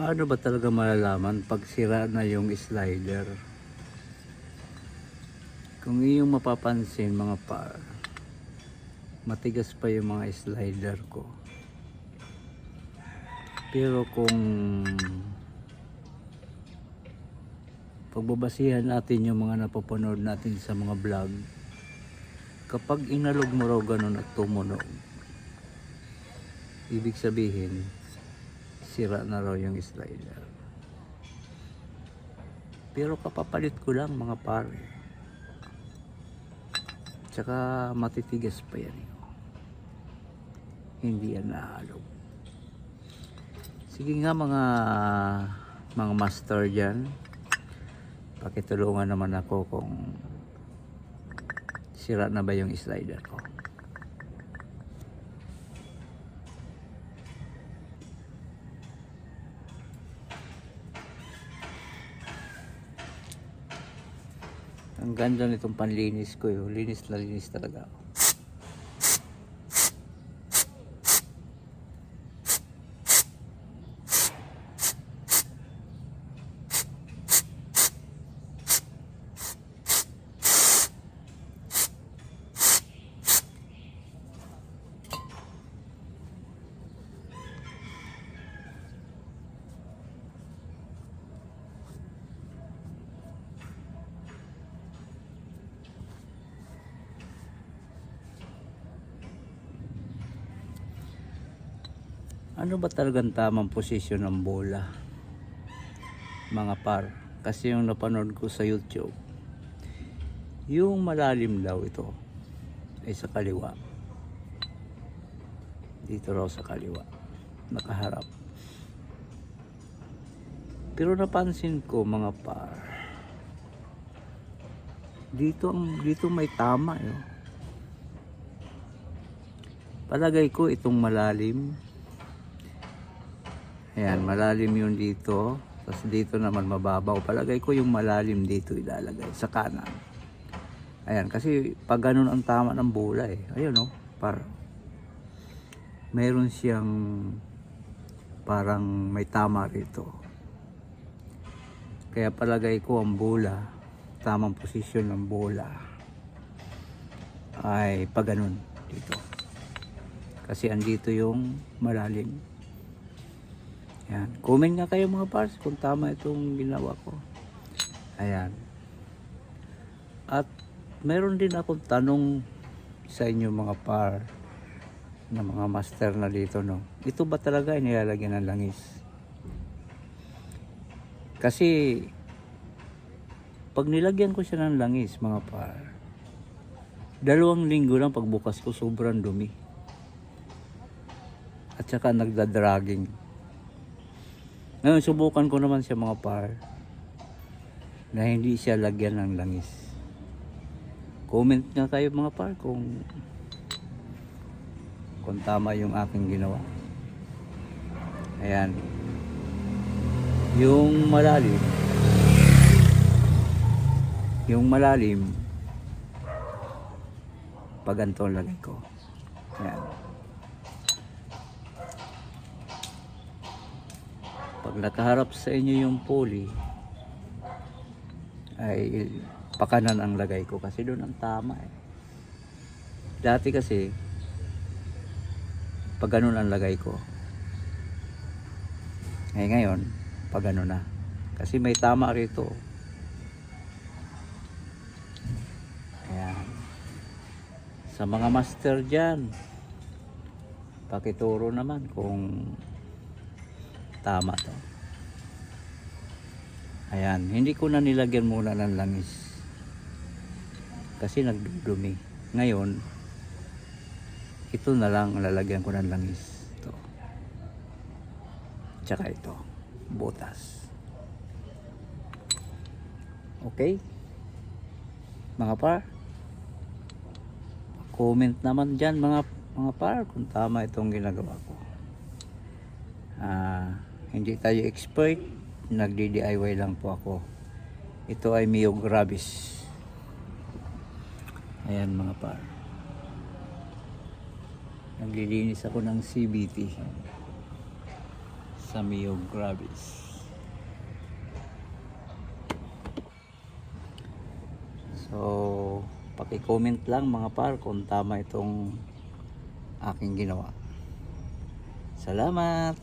Paano ba talaga malalaman pag sira na yung slider? Kung iyong mapapansin mga par, matigas pa yung mga slider ko. Pero kung pagbabasihan natin yung mga napapanood natin sa mga vlog, kapag inalog mo raw ganun at tumunog, ibig sabihin sira na raw yung slider. Pero kapapalit ko lang mga pare, tsaka matitigas pa yan, hindi yan naalog. Sige nga mga master dyan, pakitulungan naman ako kung sira na ba yung slider ko. Ang ganda nitong panlinis ko yun. Linis na linis talaga ako. Ano ba talagang tamang posisyon ng bola mga par? Kasi yung napanood ko sa YouTube, yung malalim daw ito ay sa kaliwa, dito raw sa kaliwa nakaharap. Pero napansin ko mga par, dito may tama yun. Palagay ko itong malalim, ayan, malalim yun dito. Tapos dito naman mababaw. Palagay ko yung malalim dito ilalagay sa kanan. Ayan, kasi pag ganun ang tama ng bola eh. Ayun no, mayroon siyang parang may tama rito. Kaya palagay ko ang bola, tamang posisyon ng bola ay pag ganun dito. Kasi andito yung malalim. Ayan. Comment nga kayo mga pars kung tama itong ginawa ko. Ayan. At meron din akong tanong sa inyo mga par na mga master na dito, no. Ito ba talaga inilalagyan ng langis? Kasi pag nilagyan ko siya ng langis mga par, 2 linggo lang pagbukas ko sobrang dumi. At saka nagdadragging. Ngayon, subukan ko naman siya mga par na hindi siya lagyan ng langis. Comment nga kayo mga par kung tama yung aking ginawa. Ayan. Yung malalim pag ganito lagay ko. Ayan. Pag nakaharap sa inyo yung pulley, ay pakanan ang lagay ko kasi doon ang tama eh. Dati kasi pag ganun ang lagay ko, ngayon pag ganun na, kasi may tama rito. Ayan. Sa mga master dyan, pakituro naman kung tama to. Ayan, hindi ko na nilagyan muna ng langis kasi nagdudumi. Ngayon, ito na lang lalagyan ko ng langis. Ito. Tsaka ito, butas. Okay? Mga par, comment naman dyan mga par kung tama itong ginagawa ko. Hindi tayo expert, nagdi-DIY lang po ako. Ito ay Mio Gravis. Ayan mga par, naglilinis ako ng CVT. sa Mio Gravis. So, paki-comment lang mga par kung tama itong aking ginawa. Salamat!